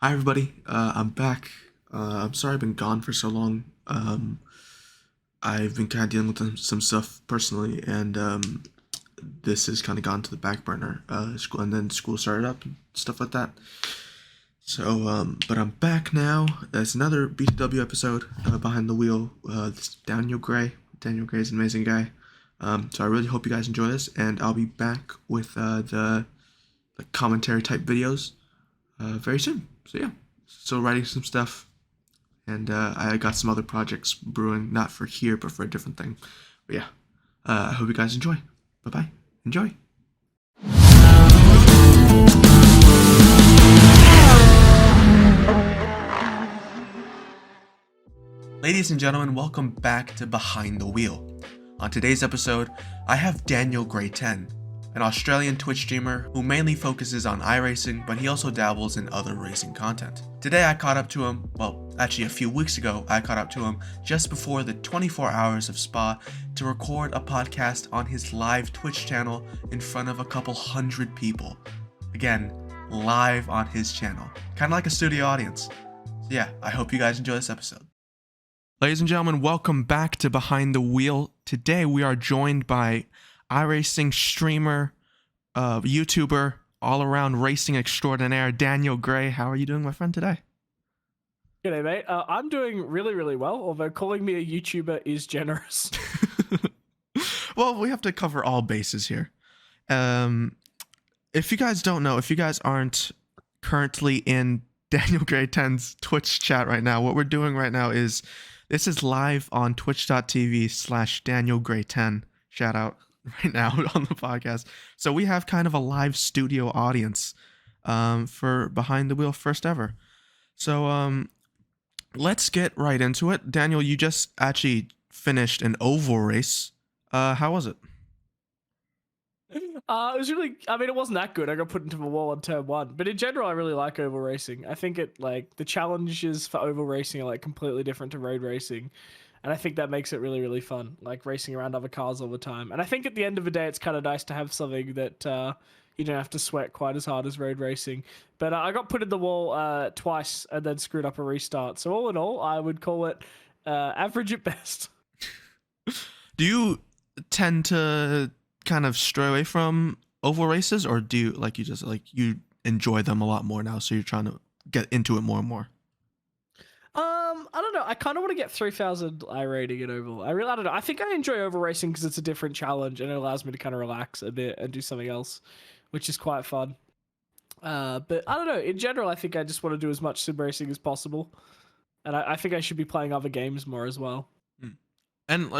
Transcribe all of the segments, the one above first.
Hi everybody, I'm back. I'm sorry I've been gone for so long. I've been kind of dealing with some stuff personally, and this has kind of gone to the back burner. School and then school started up and stuff like that. So, but I'm back now. That's another BTW episode, behind the wheel. This is Daniel Gray. Daniel Gray is an amazing guy. So I really hope you guys enjoy this, and I'll be back with the commentary type videos very soon. So yeah, still writing some stuff, and I got some other projects brewing, not for here, but for a different thing. But yeah, I hope you guys enjoy. Bye bye. Enjoy. Ladies and gentlemen, welcome back to Behind the Wheel. On today's episode, I have DanielGray10, an Australian Twitch streamer who mainly focuses on iRacing, but he also dabbles in other racing content. Today I caught up to him, well, actually a few weeks ago, I caught up to him just before the 24 hours of Spa to record a podcast on his live Twitch channel in front of a couple hundred people. Again, live on his channel. Kind of like a studio audience. So yeah, I hope you guys enjoy this episode. Ladies and gentlemen, welcome back to Behind the Wheel. Today we are joined by iRacing streamer, YouTuber, all-around racing extraordinaire, Daniel Gray. How are you doing, my friend, today? G'day, mate. I'm doing really, really well, although calling me a YouTuber is generous. Well, we have to cover all bases here. If you guys don't know, if you guys aren't currently in DanielGray10's Twitch chat right now, what we're doing right now is, this is live on twitch.tv/DanielGray10. Shout out right now on the podcast. So we have kind of a live studio audience for Behind the Wheel first ever. So let's get right into it. Daniel, you just actually finished an oval race. How was it? It was really, it wasn't that good. I got put into the wall on turn one, but in general, I really like oval racing. I think the challenges for oval racing are completely different to road racing. And I think that makes it really, really fun, like racing around other cars all the time. And I think at the end of the day, it's kind of nice to have something that you don't have to sweat quite as hard as road racing. But I got put in the wall twice and then screwed up a restart. So all in all, I would call it average at best. Do you tend to kind of stray away from oval races, or do you you enjoy them a lot more now, so you're trying to get into it more and more? I don't know. I kind of want to get 3,000 I rating in oval. I don't know. I think I enjoy oval racing because it's a different challenge and it allows me to kind of relax a bit and do something else, which is quite fun. But I don't know. In general, I think I just want to do as much sim racing as possible, and I think I should be playing other games more as well. And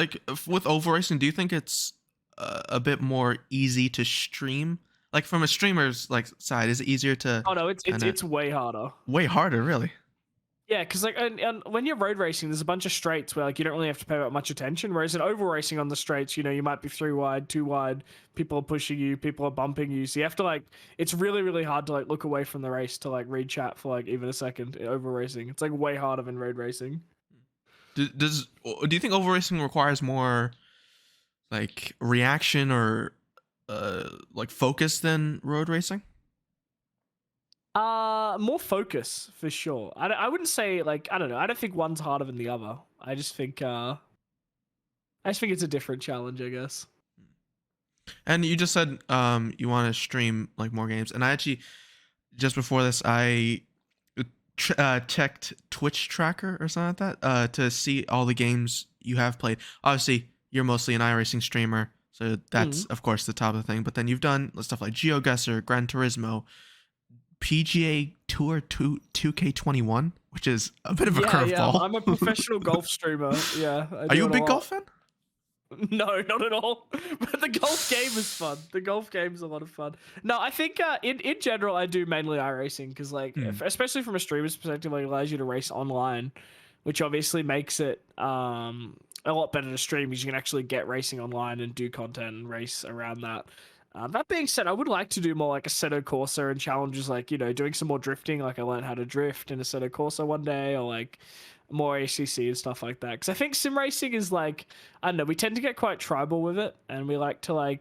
with oval racing, do you think it's a bit more easy to stream? Like from a streamer's side, is it easier to? Oh no, it's way harder. Way harder, really. Yeah, because and when you're road racing, there's a bunch of straights where you don't really have to pay that much attention. Whereas in oval racing on the straights, you might be 3 wide, 2 wide. People are pushing you, people are bumping you. So you have to it's really, really hard to look away from the race to read chat for even a second in oval racing. It's way harder than road racing. Do you think oval racing requires more reaction or focus than road racing? More focus for sure. I wouldn't say I don't know. I don't think one's harder than the other. I just think it's a different challenge, I guess. And you just said you want to stream more games, and I actually just before this I checked Twitch tracker or something like that to see all the games you have played. Obviously, you're mostly an iRacing streamer, so that's of course the top of the thing. But then you've done stuff like GeoGuessr, Gran Turismo, PGA Tour 2K21, which is a bit of a curveball. Yeah, I'm a professional golf streamer. Yeah. Are you a big golf fan? No, not at all. But the golf game is fun. The golf game is a lot of fun. No, I think in general, I do mainly iRacing because especially from a streamer's perspective, it allows you to race online, which obviously makes it a lot better to stream because you can actually get racing online and do content and race around that. That being said, I would like to do more Assetto Corsa and challenges doing some more drifting. I learned how to drift in Assetto Corsa one day, or more ACC and stuff like that. Because I think sim racing is I don't know, we tend to get quite tribal with it, and we like to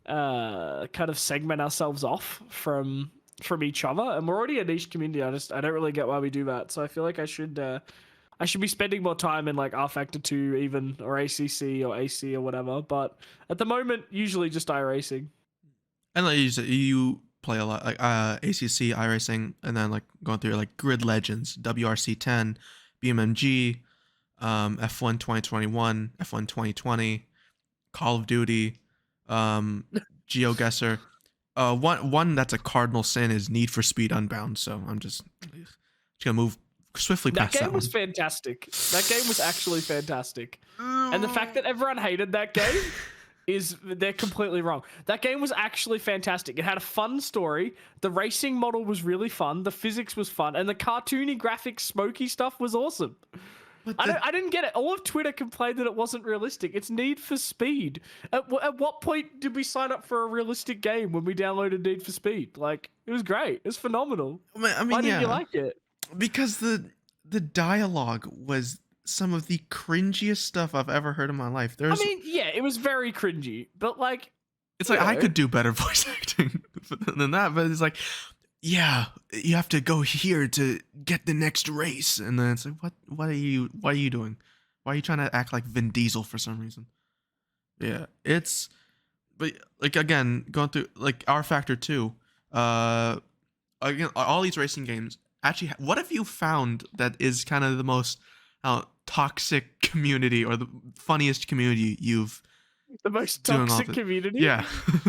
kind of segment ourselves off from from each other, and we're already a niche community. I don't really get why we do that. So I feel like I should be spending more time in like R Factor 2 even, or ACC or AC or whatever. But at the moment, usually just iRacing. And like you said, you play a lot like ACC, iRacing, and then like going through like Grid Legends, WRC10, BMMG, F1 2021, F1 2020, Call of Duty, GeoGuessr. One that's a cardinal sin is Need for Speed Unbound. So I'm just gonna move swiftly That past that game was one. fantastic. That game was actually fantastic. And the fact that everyone hated that game they're completely wrong. That game was actually fantastic. It had a fun story. The racing model was really fun. The physics was fun. And the cartoony graphics, smoky stuff was awesome. I didn't get it. All of Twitter complained that it wasn't realistic. It's Need for Speed. At what point did we sign up for a realistic game when we downloaded Need for Speed? Like, it was great. It was phenomenal. I mean, Why didn't you like it? Because the dialogue was some of the cringiest stuff I've ever heard in my life. I mean, yeah, it was very cringy, but like, it's like I could do better voice acting than that, but it's like, yeah, you have to go here to get the next race, and then it's like, what are you doing? Why are you trying to act like Vin Diesel for some reason? Yeah, but like again, going through like R Factor 2, again, all these racing games. Actually, what have you found that is kind of the most toxic community or the funniest community you've the most toxic community? Yeah.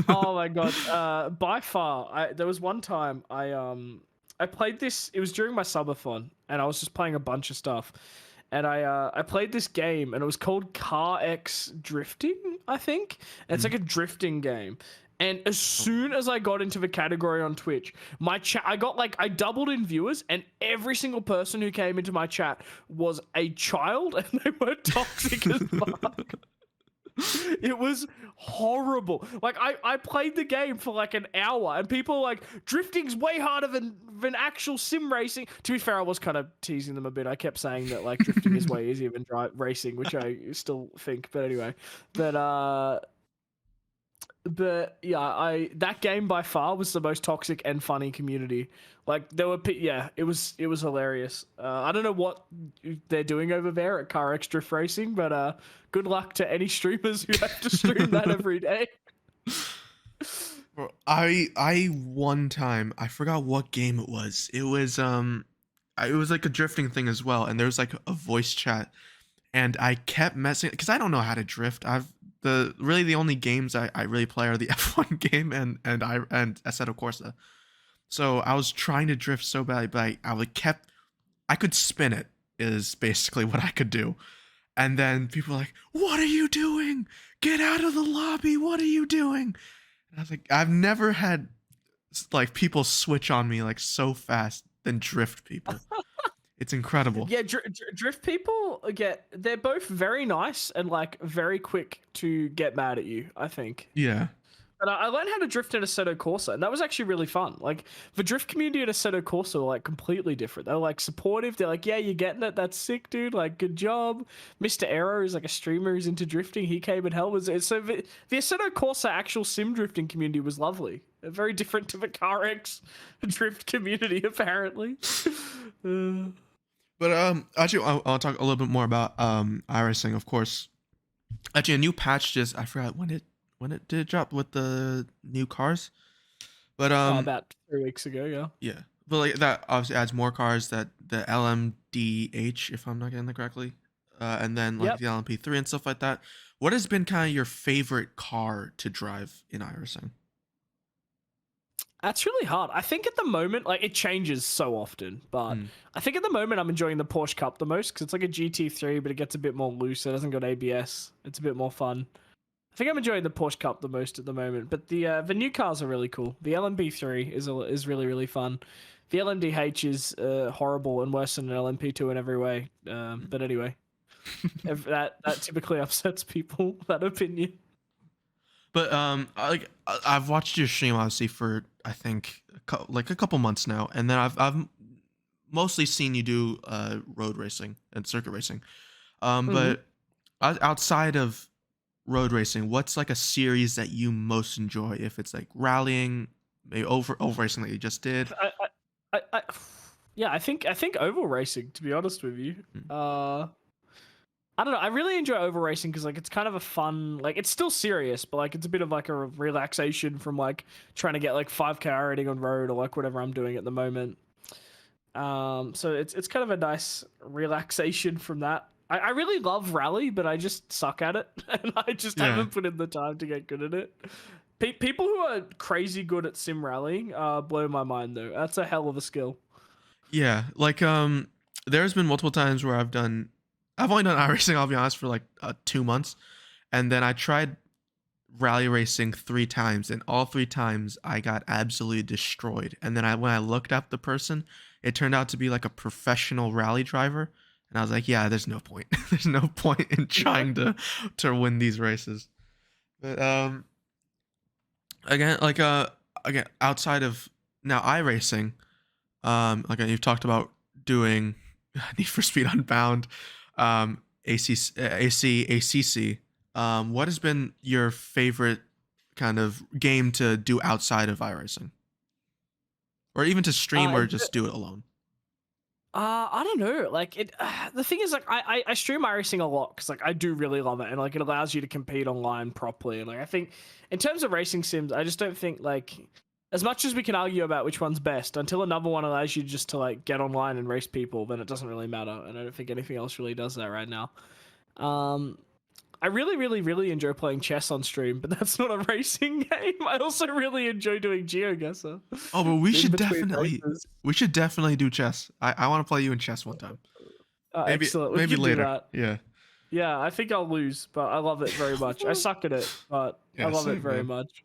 Oh my god. By far, there was one time I played this. It was during my subathon, and I was just playing a bunch of stuff. And I played this game, and it was called Car X Drifting, I think. And it's like a drifting game. And as soon as I got into the category on Twitch, my chat, I doubled in viewers, and every single person who came into my chat was a child, and they were toxic as fuck. It was horrible. Like, I played the game for like an hour, and people were like, drifting's way harder than actual sim racing. To be fair, I was kind of teasing them a bit. I kept saying that like drifting is way easier than racing, which I still think. But anyway, But yeah, that game by far was the most toxic and funny community. Like there were, it was hilarious. I don't know what they're doing over there at Car X Drift Racing, but good luck to any streamers who have to stream that every day. Bro, I one time I forgot what game it was. It was like a drifting thing as well, and there was like a voice chat, and I kept messing because I don't know how to drift. The only games I really play are the F1 game and Assetto Corsa. So I was trying to drift so badly, but I could spin it is basically what I could do. And then people were like, "What are you doing? Get out of the lobby. What are you doing?" And I was like, I've never had like people switch on me like so fast than drift people. It's incredible. Yeah, drift people they're both very nice and like very quick to get mad at you, I think. Yeah. But I learned how to drift in Assetto Corsa, and that was actually really fun. Like, the drift community at Assetto Corsa were like completely different. They were like supportive. They're like, "Yeah, you're getting it. That's sick, dude. Like, good job." Mr. Aero is like a streamer who's into drifting. He came and helped us. So the Assetto Corsa actual sim drifting community was lovely. Very different to the Car X drift community, apparently. But actually, I'll talk a little bit more about iRacing, of course. Actually, a new patch I forgot when it did drop with the new cars, but about 3 weeks ago, yeah. Yeah, but like that obviously adds more cars, that the LMDH, if I'm not getting that correctly, and then like the LMP3 and stuff like that. What has been kind of your favorite car to drive in iRacing? That's really hard. I think at the moment, like, it changes so often, but I think at the moment I'm enjoying the Porsche Cup the most because it's like a GT3, but it gets a bit more loose. It hasn't got ABS. It's a bit more fun. I think I'm enjoying the Porsche Cup the most at the moment, but the new cars are really cool. The LMP3 is really, really fun. The LMDH is horrible and worse than an LMP2 in every way. But anyway, that typically upsets people, that opinion. But I've watched your stream obviously for I think a couple months now, and then I've mostly seen you do road racing and circuit racing. But outside of road racing, what's like a series that you most enjoy? If it's like rallying, maybe over racing that you just did? I yeah, I think oval racing, to be honest with you. I don't know. I really enjoy oval racing because like it's kind of a fun, like it's still serious, but like it's a bit of like a relaxation from like trying to get like 5K rating on road or like whatever I'm doing at the moment. So it's kind of a nice relaxation from that. I really love rally, but I just suck at it, and I just Yeah. haven't put in the time to get good at it. People who are crazy good at sim rallying blow my mind though. That's a hell of a skill. Yeah, like there's been multiple times where I've only done iRacing, I'll be honest, for like 2 months, and then I tried rally racing 3 times, and all 3 times I got absolutely destroyed. And then when I looked up the person, it turned out to be like a professional rally driver, and I was like, yeah, there's no point. There's no point in trying to win these races. But again, like again, outside of now iRacing. Like you've talked about doing Need for Speed Unbound, ACC. What has been your favorite kind of game to do outside of iRacing, or even to stream or just do it alone? I don't know. Like it, the thing is, like I stream iRacing a lot because like I do really love it, and like it allows you to compete online properly. And like I think, in terms of racing sims, I just don't think like as much as we can argue about which one's best, until another one allows you just to like get online and race people, then it doesn't really matter. And I don't think anything else really does that right now. Um, I really enjoy playing chess on stream, but that's not a racing game. I also really enjoy doing GeoGuessr. Oh, but we in should between definitely races. do chess. I want to play you in chess one time. Maybe Excellent. We maybe can do later. that. Yeah. Yeah, I think I'll lose, but I love it very much. I suck at it, but Yeah, I love it same, very man. much.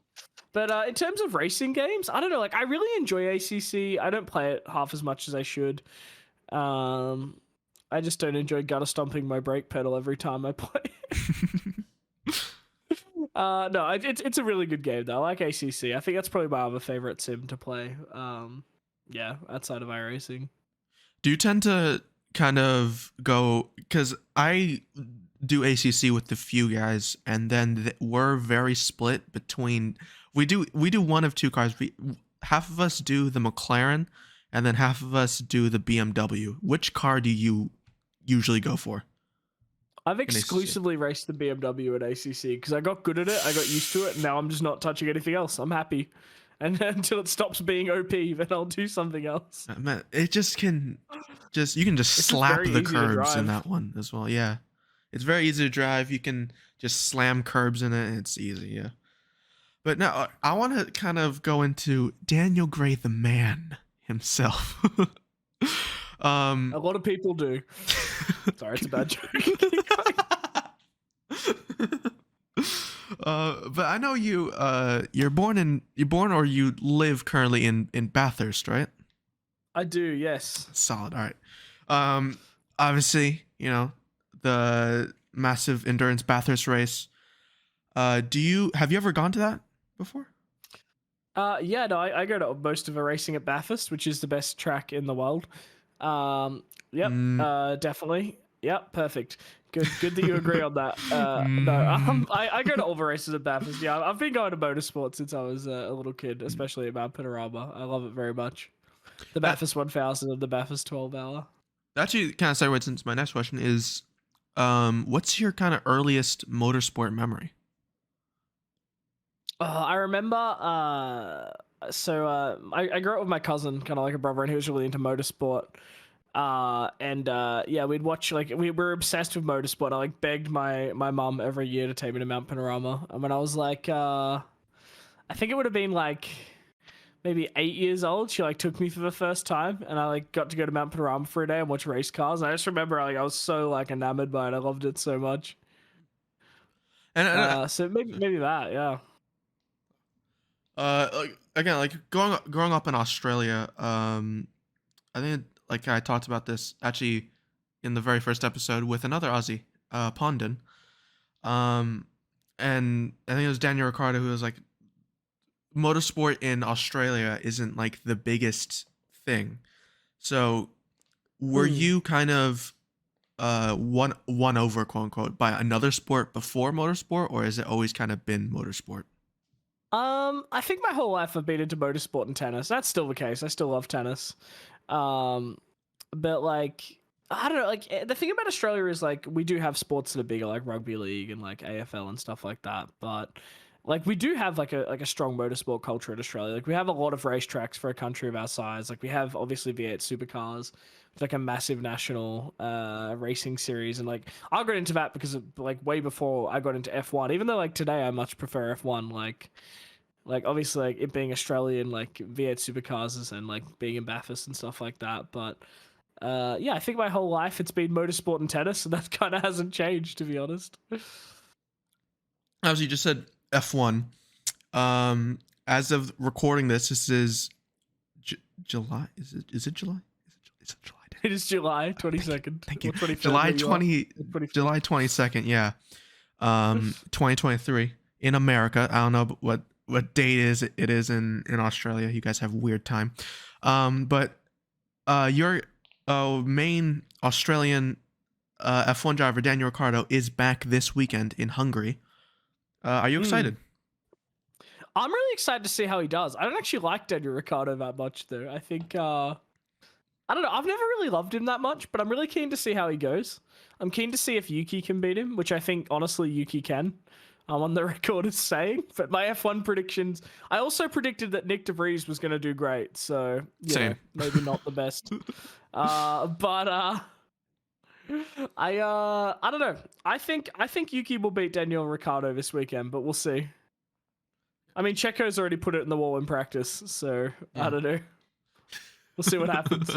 But in terms of racing games, I don't know. Like, I really enjoy ACC. I don't play it half as much as I should. I just don't enjoy gutter stomping my brake pedal every time I play. No, it's a really good game though. I like ACC. I think that's probably my other favorite sim to play. Yeah, outside of iRacing. Do you tend to kind of go, because I do ACC with the few guys, and then we're very split between we do one of two cars. Half of us do the McLaren, and then half of us do the BMW. Which car do you usually go for? I've ACC? exclusively raced the BMW at ACC because I got good at it. I got used to it, and now I'm just not touching anything else. I'm happy. And until it stops being OP, then I'll do something else. Man, it just can you can just It's just slap very the easy to curbs in drive. that one as well. Yeah, it's very easy to drive. You can just slam curbs in it, and it's easy. Yeah. But now I want to kind of go into Daniel Gray, the man himself. A lot of people do. Sorry, it's a bad joke. But I know you're born or you live currently in Bathurst, right? I do, yes. Solid. All right. Obviously, the massive endurance Bathurst race. Have you ever gone to that before? Yeah, no, I go to most of the racing at Bathurst, which is the best track in the world. Yep, definitely. Yep, perfect. Good that you agree on that. No, I go to all the races at Bathurst. Yeah, I've been going to motorsport since I was a little kid, especially at Mount Panorama. I love it very much. The Bathurst 1000 and the Bathurst 12 hour. Actually, kind of segues into my next question is, what's your kind of earliest motorsport memory? I remember. I grew up with my cousin, kind of like a brother, and he was really into motorsport. Yeah, we'd watch, like, we were obsessed with motorsport. I like begged my mum every year to take me to Mount Panorama, and when I was like, I think it would have been like maybe 8 years old, she like took me for the first time, and I like got to go to Mount Panorama for a day and watch race cars. And I just remember like I was so like enamored by it. I loved it so much. And So maybe that, yeah. again, like growing up in Australia, I think like I talked about this actually in the very first episode with another Aussie, Pondon. And I think it was Daniel Ricciardo who was like, motorsport in Australia isn't like the biggest thing. So were you kind of won over, quote unquote, by another sport before motorsport, or has it always kind of been motorsport? I think my whole life I've been into motorsport and tennis. That's still the case. I still love tennis. But like, I don't know. Like the thing about Australia is like we do have sports that are bigger, like rugby league and like AFL and stuff like that. But like we do have like a strong motorsport culture in Australia. Like we have a lot of racetracks for a country of our size. Like we have obviously V8 supercars. It's like a massive national racing series, and like I got into that because of, like way before I got into F1. Even though like today I much prefer F1. Like obviously like it being Australian, like V8 supercars and like being in Bathurst and stuff like that. But yeah, I think my whole life it's been motorsport and tennis, and that kind of hasn't changed, to be honest. As you just said, F1. As of recording this, this is July. Is it July? Is it July? It is July 22nd. Thank you. July 22nd. Yeah. 2023 in America. I don't know what date it is in Australia. You guys have weird time. But your main Australian F1 driver Daniel Ricciardo is back this weekend in Hungary. Are you excited? I'm really excited to see how he does. I don't actually like Daniel Ricciardo that much, though. I think I don't know. I've never really loved him that much, but I'm really keen to see how he goes. I'm keen to see if Yuki can beat him, which I think, honestly, Yuki can. I'm on the record as saying. But my F1 predictions... I also predicted that Nick de Vries was going to do great, so... Same. Maybe not the best. I don't know. I think Yuki will beat Daniel Ricciardo this weekend, but we'll see. I mean, Checo's already put it in the wall in practice, so yeah. I don't know. We'll see what happens.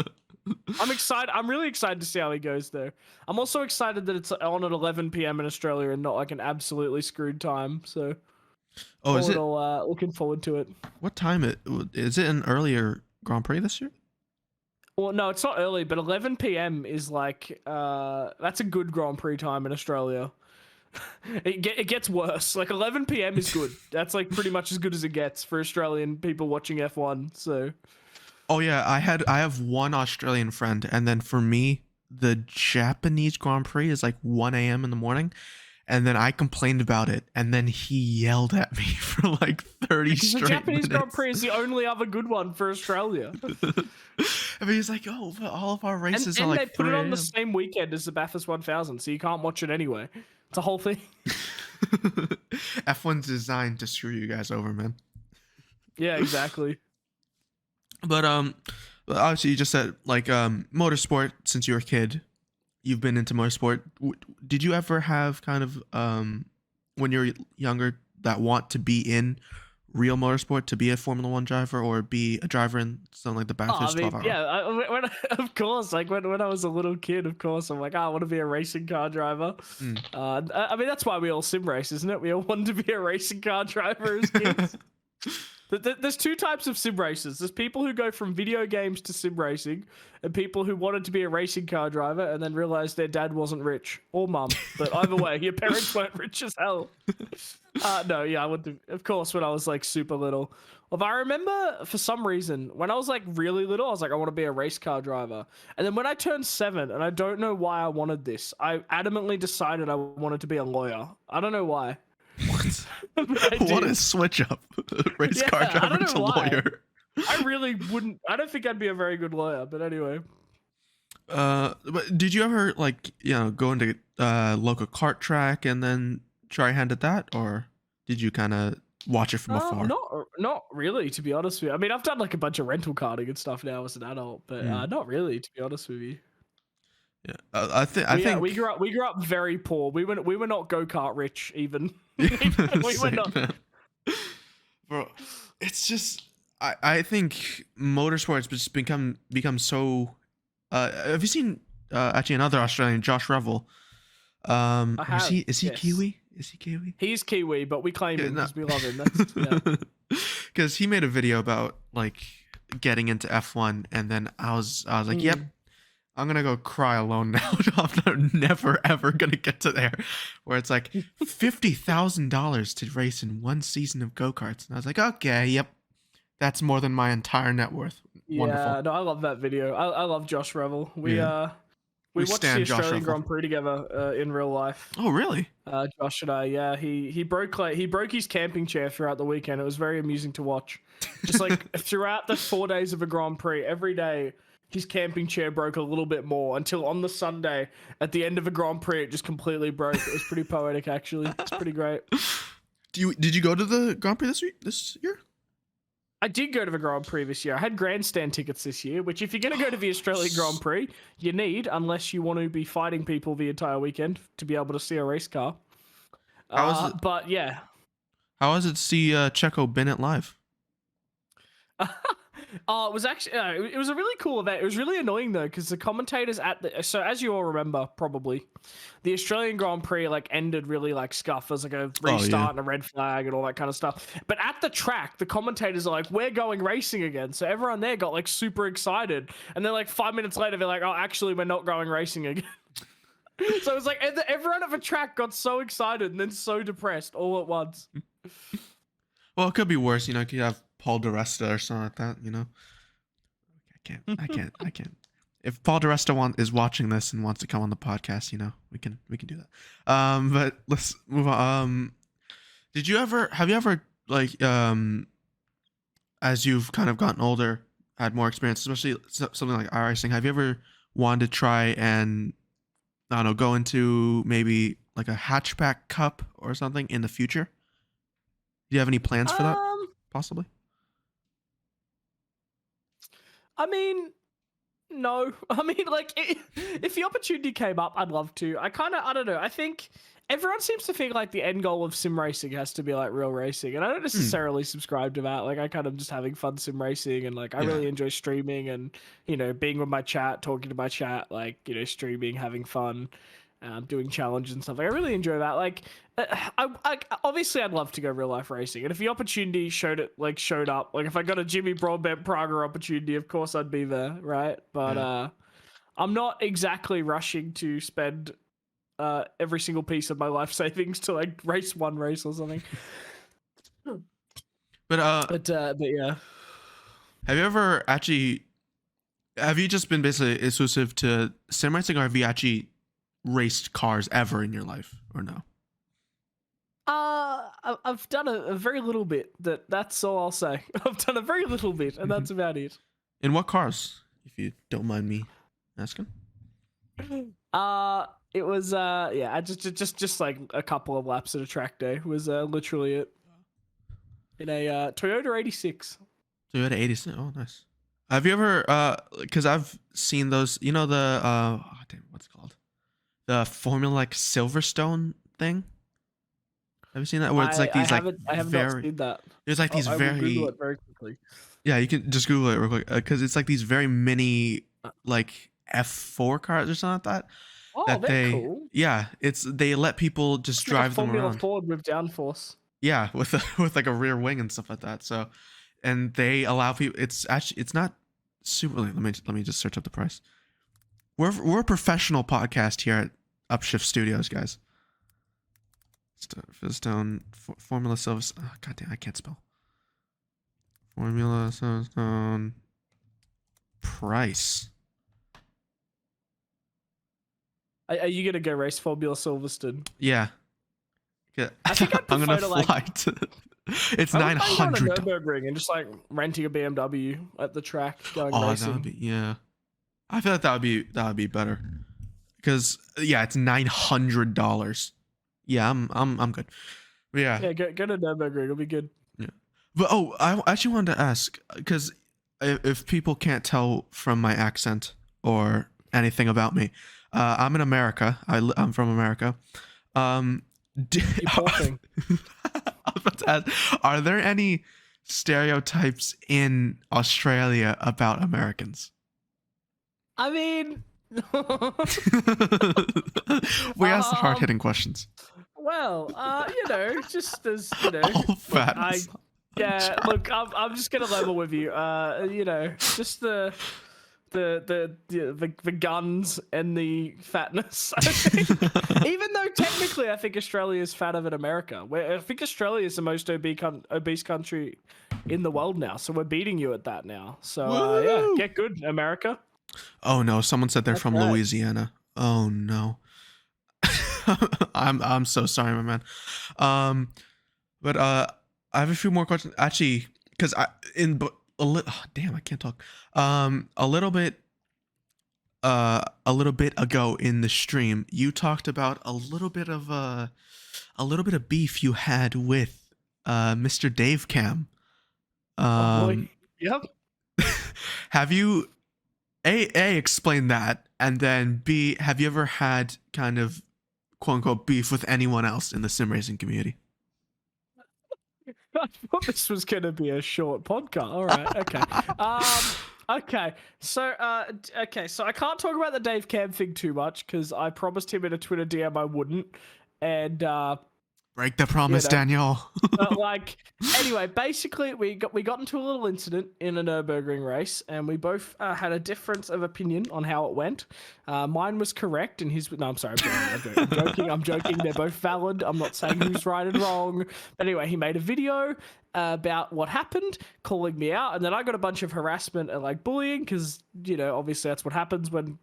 I'm excited. I'm really excited to see how he goes, though. I'm also excited that it's on at 11 p.m. in Australia and not like an absolutely screwed time. So, is it? Looking forward to it. What time is it? An earlier Grand Prix this year? Well, no, it's not early, but 11 p.m. is like that's a good Grand Prix time in Australia. It gets worse. Like 11 p.m. is good. That's like pretty much as good as it gets for Australian people watching F1. So. Oh yeah, I have one Australian friend, and then for me, the Japanese Grand Prix is like 1 a.m. in the morning, and then I complained about it, and then he yelled at me for like 30 straight The Japanese minutes. Grand Prix is the only other good one for Australia. I mean, he's like, oh, but all of our races are like. And they put it on the same weekend as the Bathurst 1000, so you can't watch it anyway. It's a whole thing. F1's designed to screw you guys over, man. Yeah, exactly. But obviously you just said like motorsport. Since you were a kid, you've been into motorsport. Did you ever have kind of when you were younger that want to be in real motorsport, to be a Formula One driver or be a driver in something like the Bathurst 12 hour? Yeah, of course. Like when I was a little kid, of course, I'm like, I want to be a racing car driver. I mean, that's why we all sim race, isn't it? We all want to be a racing car driver as kids. There's two types of sim racers. There's people who go from video games to sim racing, and people who wanted to be a racing car driver and then realized their dad wasn't rich, or mum. But either way, your parents weren't rich as hell. No, yeah, I would do. Of course, when I was like super little. If I remember, for some reason, when I was like really little, I was like, I want to be a race car driver. And then when I turned 7, and I don't know why I wanted this, I adamantly decided I wanted to be a lawyer. I don't know why. What? What a switch up. Race car driver to lawyer. I really wouldn't. I don't think I'd be a very good lawyer, but anyway. But did you ever like, go into local kart track and then try hand at that, or did you kind of watch it from afar? Not really, to be honest with you. I mean, I've done like a bunch of rental karting and stuff now as an adult, but not really, to be honest with you. Yeah, I think we grew up very poor. We were not go-kart rich even. We were not. Bro, it's just I think motorsports just become so. Have you seen actually another Australian, Josh Revel? Is he yes. Kiwi? Is he Kiwi? He's Kiwi, but we claim him because we love him. Because he made a video about like getting into F1, and then I was like, yep. I'm going to go cry alone now. I'm never, ever going to get to there. Where it's like $50,000 to race in one season of go-karts. And I was like, okay, yep. That's more than my entire net worth. Yeah, wonderful. No, I love that video. I love Josh Revel. We watched the Australian Grand Prix together in real life. Oh, really? Josh and I, yeah, he broke his camping chair throughout the weekend. It was very amusing to watch. Just like throughout the 4 days of a Grand Prix, every day his camping chair broke a little bit more until on the Sunday at the end of a Grand Prix it just completely broke. It was pretty poetic, actually. It's pretty great. Did you go to the Grand Prix this year? I did go to the Grand Prix this year. I had grandstand tickets this year, which if you're going to go to the Australian Grand Prix, you need, unless you want to be fighting people the entire weekend to be able to see a race car. But yeah. How was it to see Checo Bennett live? It was actually it was a really cool event. It was really annoying though because the commentators so as you all remember probably, the Australian Grand Prix like ended really like scuff. There's like a restart and a red flag and all that kind of stuff. But at the track, the commentators are like, "We're going racing again." So everyone there got like super excited, and then like 5 minutes later, they're like, "Oh, actually, we're not going racing again." So it was like everyone at the track got so excited and then so depressed all at once. Well, it could be worse. You know, you could have Paul di Resta or something like that. You know, I can't. If Paul di Resta is watching this and wants to come on the podcast, you know, we can do that. But let's move on. Have you ever like as you've kind of gotten older, had more experience, especially something like iRacing? Have you ever wanted to try and I don't know, go into maybe like a hatchback cup or something in the future? Do you have any plans for that? Possibly. I mean, no. I mean, like, if the opportunity came up, I'd love to. I don't know. I think everyone seems to think, like, the end goal of sim racing has to be, like, real racing. And I don't necessarily subscribe to that. Like, I kind of just having fun sim racing. And, like, I really enjoy streaming and, you know, being with my chat, talking to my chat, like, you know, streaming, having fun, doing challenges and stuff. Like, I really enjoy that. Like, I obviously I'd love to go real life racing, and if the opportunity showed up, like if I got a Jimmy Broadbent Praga opportunity, of course I'd be there, right? But I'm not exactly rushing to spend every single piece of my life savings to like race one race or something. But yeah. Have you just been basically exclusive to sim racing, or have you actually raced cars ever in your life, or no? I've done a very little bit. That's all I'll say. I've done a very little bit, and that's about it. In what cars, if you don't mind me asking? It was I just like a couple of laps at a track day was literally it. In a Toyota 86. Toyota 86. Oh, nice. Have you ever because I've seen those, you know, the what's it called? The Formula like Silverstone thing? Have you seen that? Where it's like these I have not seen that. There's like these very Google it very quickly. Yeah, you can just Google it real quick because it's like these very mini like F4 cars or something like that. Oh, they're cool. Yeah, they let people just drive them around. Formula Ford with downforce. Yeah, with like a rear wing and stuff like that. So, and they allow people. It's not super. Let me just search up the price. We're a professional podcast here at Upshift Studios, guys. Silverstone Formula Silverstone. Oh, God damn, I can't spell. Formula Silverstone price. Are you gonna go race Formula Silverstone? Yeah. I think I'm gonna fly to. It's $900. Nürburgring and just like renting a BMW at the track going racing. That would be, yeah. I feel like that would be better, because it's $900. Yeah, I'm good. But yeah, go to Nürburgring. It'll be good. Yeah, but I actually wanted to ask, because if people can't tell from my accent or anything about me, I'm in America. I'm from America. I was about to ask, are there any stereotypes in Australia about Americans? I mean, we ask the hard-hitting questions. Well, you know, just as you know, all fat. Look, I'm just gonna level with you. You know, just the guns and the fatness. I think. Even though technically, I think Australia is fatter than America. I think Australia is the most obese country in the world now. So we're beating you at that now. So yeah, get good, America. Oh no! Someone said they're from Louisiana. Oh no! I'm so sorry, my man. But I have a few more questions actually, because damn, I can't talk. A little bit ago in the stream, you talked about a little bit of beef you had with Mr. Dave Cam. Oh boy. Yep. Have you A explain that, and then B, have you ever had kind of quote unquote beef with anyone else in the sim racing community? I thought this was gonna be a short podcast. All right, okay. Okay. So, so I can't talk about the Dave Cam thing too much because I promised him in a Twitter DM I wouldn't, and Break the promise, Daniel. but like, anyway, basically we got into a little incident in a Nürburgring race, and we both had a difference of opinion on how it went. Mine was correct, and his no, I'm sorry, I'm joking. They're both valid. I'm not saying who's right and wrong. But anyway, he made a video about what happened, calling me out, and then I got a bunch of harassment and like bullying because obviously that's what happens when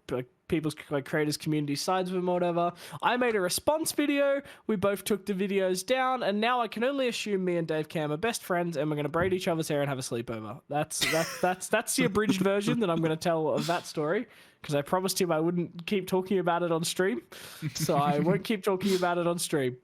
people's creators community sides with him or whatever. I made a response video. We both took the videos down, and now I can only assume me and Dave Cam are best friends, and we're gonna braid each other's hair and have a sleepover. That's the abridged version that I'm gonna tell of that story, because I promised him I wouldn't keep talking about it on stream, so I won't keep talking about it on stream.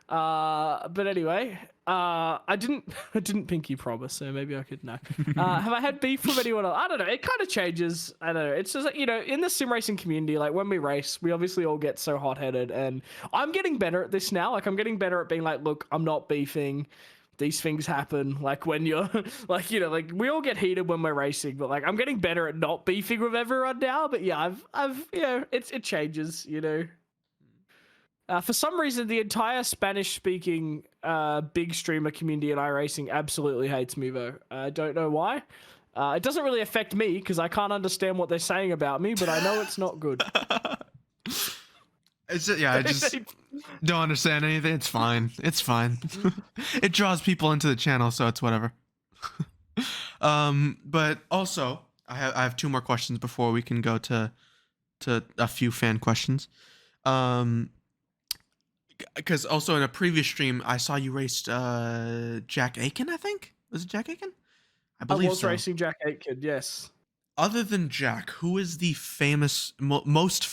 But anyway, I didn't pinky promise, so maybe I could know. Have I had beef with anyone else? I don't know. It kind of changes. I don't know. It's just like, in the sim racing community, like when we race, we obviously all get so hot headed, and I'm getting better at this now. Like I'm getting better at being like, look, I'm not beefing. These things happen. Like when you're like, like we all get heated when we're racing, but like I'm getting better at not beefing with everyone now. But yeah, I've it changes, For some reason, the entire Spanish-speaking big streamer community in iRacing absolutely hates me, though. I don't know why. It doesn't really affect me, because I can't understand what they're saying about me, but I know it's not good. I just don't understand anything. It's fine. It's fine. It draws people into the channel, so it's whatever. But also, I have two more questions before we can go to a few fan questions. Because also in a previous stream, I saw you raced Jack Aiken, I think? Was it Jack Aiken? I believe I was racing Jack Aiken, yes. Other than Jack, who is the most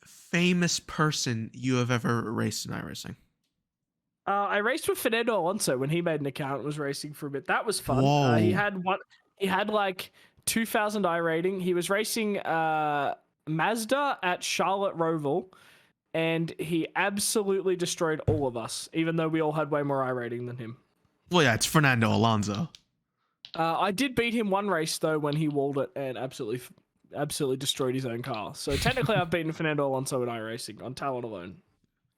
famous person you have ever raced in iRacing? I raced with Fernando Alonso when he made an account and was racing for a bit. That was fun. He had like 2,000 I rating. He was racing Mazda at Charlotte Roval, and he absolutely destroyed all of us, even though we all had way more I rating than him. Well, yeah, it's Fernando Alonso. I did beat him one race though when he walled it and absolutely destroyed his own car. So technically, I've beaten Fernando Alonso in iRacing on talent alone.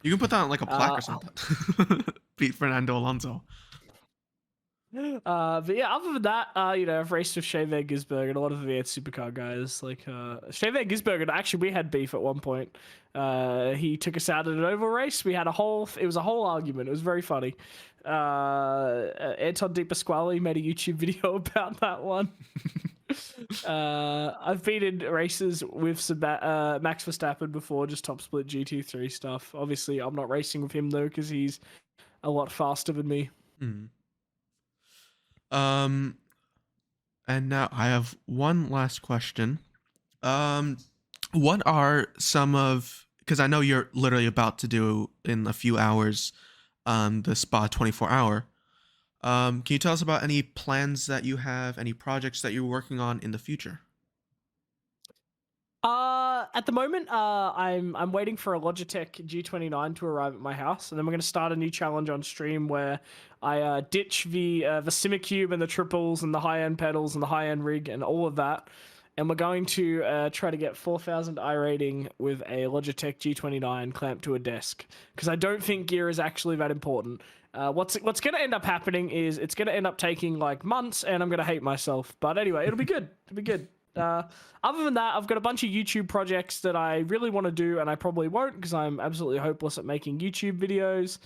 You can put that on like a plaque or something. Beat Fernando Alonso. But yeah, other than that, I've raced with Shea Van Gisbergen and a lot of the V8 supercar guys. Like Shea Van Gisbergen, actually, we had beef at one point. He took us out in an oval race. It was a whole argument. It was very funny. Anton Di Pasquale made a YouTube video about that one. I've been in races with Max Verstappen before, just top split GT3 stuff. Obviously, I'm not racing with him though because he's a lot faster than me. And now I have one last question. What are some of, because I know you're literally about to do in a few hours the Spa 24 hour. Can you tell us about any plans that you have, any projects that you're working on in the future? At the moment, I'm waiting for a Logitech G29 to arrive at my house, and then we're going to start a new challenge on stream where I ditch the Simicube and the triples and the high-end pedals and the high-end rig and all of that, and we're going to try to get 4,000 I rating with a Logitech G29 clamped to a desk, because I don't think gear is actually that important. What's going to end up happening is it's going to end up taking like months, and I'm going to hate myself. But anyway, it'll be good. It'll be good. Other than that, I've got a bunch of YouTube projects that I really want to do, and I probably won't because I'm absolutely hopeless at making YouTube videos.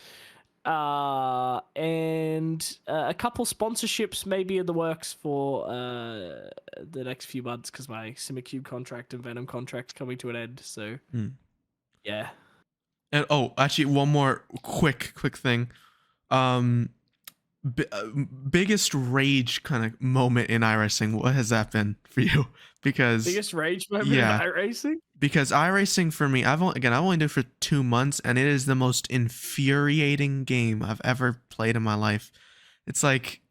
And a couple sponsorships maybe in the works for the next few months because my Simicube contract and Venom contract coming to an end. So yeah. And actually, one more quick thing. Biggest rage kind of moment in iRacing. What has that been for you? Because biggest rage moment in iRacing? Because iRacing for me, I've only done it for 2 months, and it is the most infuriating game I've ever played in my life. It's like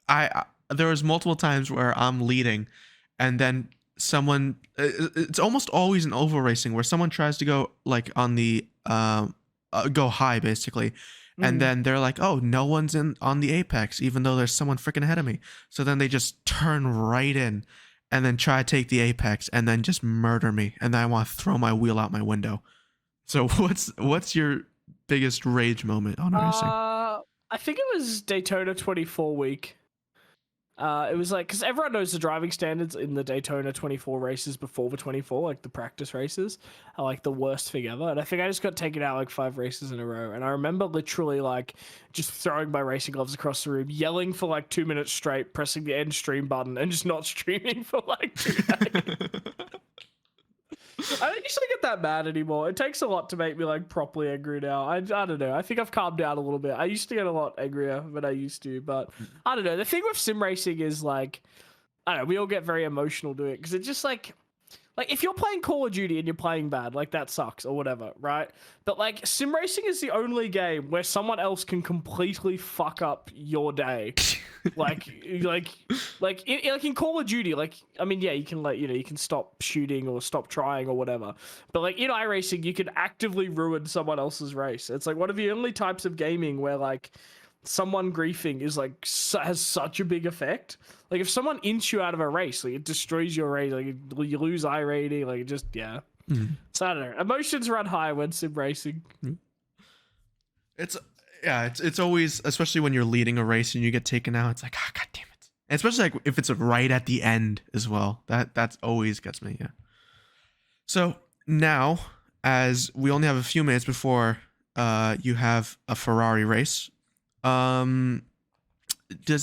there was multiple times where I'm leading, and then someone. It's almost always an oval racing where someone tries to go like on the go high basically. And then they're like, oh, no one's on the apex, even though there's someone freaking ahead of me. So then they just turn right in and then try to take the apex and then just murder me. And then I want to throw my wheel out my window. So what's your biggest rage moment on racing? I think it was Daytona 24 week. It was like, because everyone knows the driving standards in the Daytona 24 races before the 24, like the practice races, are like the worst thing ever. And I think I just got taken out like 5 races in a row. And I remember literally like just throwing my racing gloves across the room, yelling for like 2 minutes straight, pressing the end stream button, and just not streaming for like 2 days. I don't usually get that mad anymore. It takes a lot to make me like properly angry now. I don't know. I think I've calmed down a little bit. I used to get a lot angrier than I used to, but I don't know. The thing with sim racing is like, I don't know, we all get very emotional doing it because it's just like if you're playing Call of Duty and you're playing bad, like that sucks or whatever, right? But like sim racing is the only game where someone else can completely fuck up your day. like in Call of Duty, like, I mean, yeah, you can you can stop shooting or stop trying or whatever. But like in iRacing, you can actively ruin someone else's race. It's like one of the only types of gaming where like someone griefing is like has such a big effect. Like if someone ints you out of a race, like it destroys your race, like you lose iRating, like it just So I don't know. Emotions run high when sim racing. It's always, especially when you're leading a race and you get taken out, it's like, ah, god damn it. And especially like if it's right at the end as well. That's always gets me, yeah. So now, as we only have a few minutes before you have a Ferrari race, does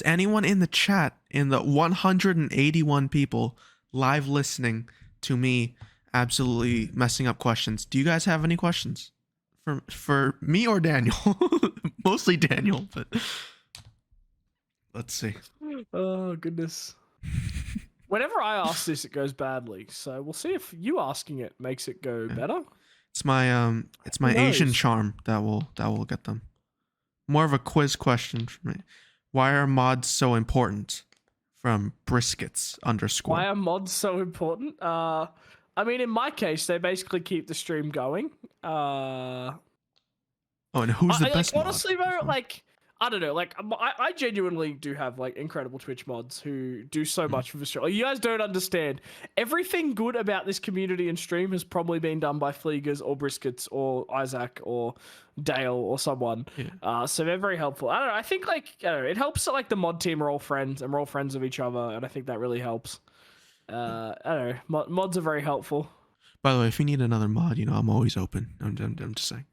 anyone in the chat, in the 181 people live listening to me absolutely messing up questions, do you guys have any questions for me or Daniel? Mostly Daniel, but let's see. Oh goodness. Whenever I ask this, it goes badly. So we'll see if you asking it makes it go better. It's my Asian charm that will get them. More of a quiz question for me. Why are mods so important? From Briskets _. Why are mods so important? I mean, in my case, they basically keep the stream going. And who's the best mod? Honestly, though, like, I don't know. Like, I genuinely do have, like, incredible Twitch mods who do so much for the stream. Like, you guys don't understand. Everything good about this community and stream has probably been done by Fleegers or Briskets or Isaac or Dale or someone. Yeah. So they're very helpful. I don't know. I think, like, it helps that, like, the mod team are all friends and we're all friends of each other. And I think that really helps. I don't know. Mods are very helpful. By the way, if you need another mod, I'm always open. I'm just saying.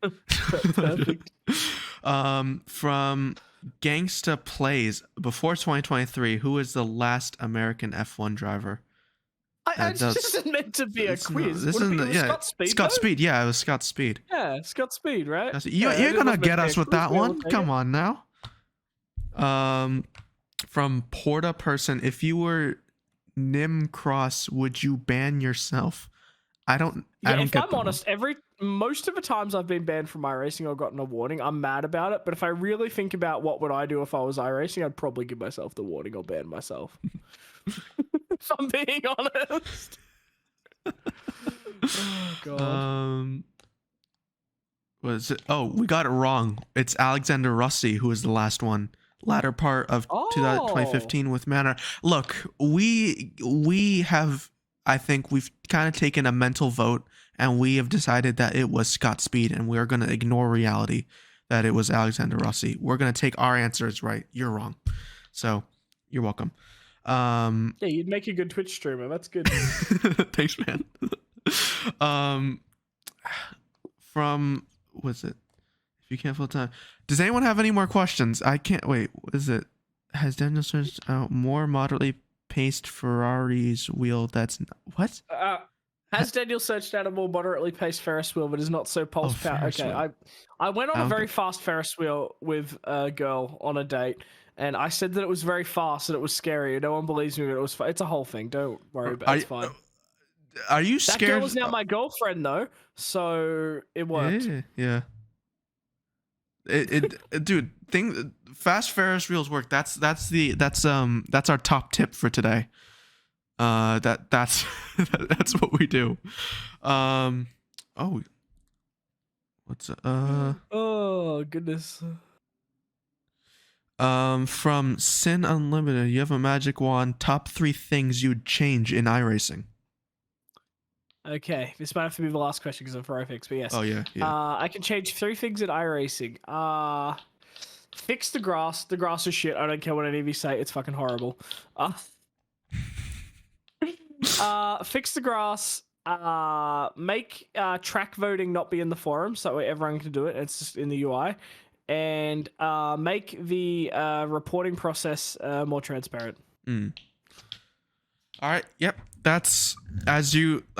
Perfect. From Gangsta Plays, before 2023, who was the last American F1 driver? This isn't meant to be a quiz. This isn't. Scott Speed. Scott Speed. Yeah, it was Scott Speed. Yeah, Scott Speed, right? You're gonna get us with that one. Come on now. From Porta Person, if you were Nim Cross, would you ban yourself? I don't if I'm honest, most of the times I've been banned from iRacing or gotten a warning, I'm mad about it. But if I really think about what would I do if I was iRacing, I'd probably give myself the warning or ban myself. If I'm being honest. Oh god. Was it? Oh, we got it wrong. It's Alexander Rossi who was the last one. Latter part of 2015 with Manor. Look, we have. I think we've kind of taken a mental vote and we have decided that it was Scott Speed and we're going to ignore reality that it was Alexander Rossi. We're going to take our answers right. You're wrong. So you're welcome. Yeah, you'd make a good Twitch streamer. That's good. Thanks, man. From, was it? If you can't full time. Does anyone have any more questions? I can't wait. What is it? Has Daniel searched out more moderately paced Ferrari's wheel that's what? Has Daniel searched out a more moderately paced Ferris wheel, but is not so pulse power? Ferris Okay, wheel. I went on I a don't very think- fast Ferris wheel with a girl on a date, and I said that it was very fast and it was scary. No one believes me, but it was. It's a whole thing. Don't worry about it. It's fine. Are you That scared? girl is now my girlfriend, though, so it worked. Yeah. Dude, fast Ferris wheels work. That's our top tip for today. That's that's what we do. Oh, what's Oh goodness. From Sin Unlimited, you have a magic wand. Top 3 things you'd change in iRacing. Okay, this might have to be the last question because I'm Ferrari fix, but yes. Oh yeah. I can change 3 things in iRacing. Fix the grass. The grass is shit. I don't care what any of you say. It's fucking horrible. Fix the grass. Make track voting not be in the forum, so that way everyone can do it. It's just in the UI, and make the reporting process more transparent. All right. Yep. That's I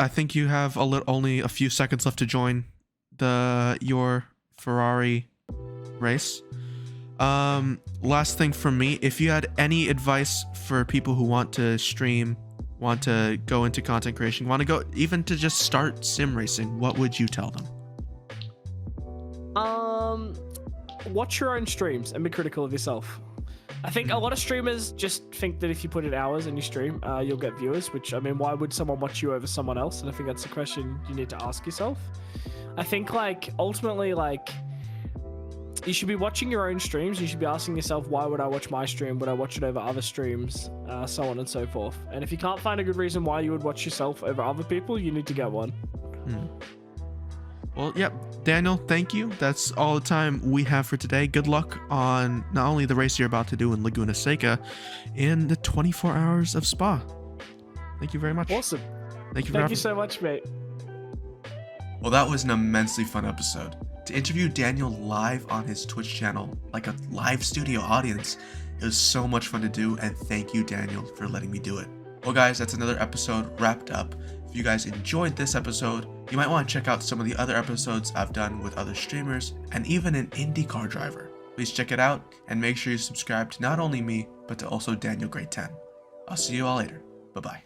think you have only a few seconds left to join your Ferrari race. Last thing from me, if you had any advice for people who want to stream, want to go into content creation, want to go even to just start sim racing, what would you tell them? Watch your own streams and be critical of yourself. I think a lot of streamers just think that if you put in hours and you stream, you'll get viewers, which, I mean, why would someone watch you over someone else? And I think that's a question you need to ask yourself. I think, like, ultimately, like, you should be watching your own streams. You should be asking yourself, why would I watch my stream? Would I watch it over other streams? So on and so forth. And if you can't find a good reason why you would watch yourself over other people, you need to get one. Well, yep. Daniel, thank you. That's all the time we have for today. Good luck on not only the race you're about to do in Laguna Seca, in the 24 hours of Spa. Thank you very much. Awesome. Thank you so much, mate. Well, that was an immensely fun episode. To interview Daniel live on his Twitch channel, like a live studio audience, it was so much fun to do, and thank you, Daniel, for letting me do it. Well, guys, that's another episode wrapped up. If you guys enjoyed this episode, you might want to check out some of the other episodes I've done with other streamers and even an IndyCar driver. Please check it out and make sure you subscribe to not only me, but to also DanielGray10. I'll see you all later. Bye-bye.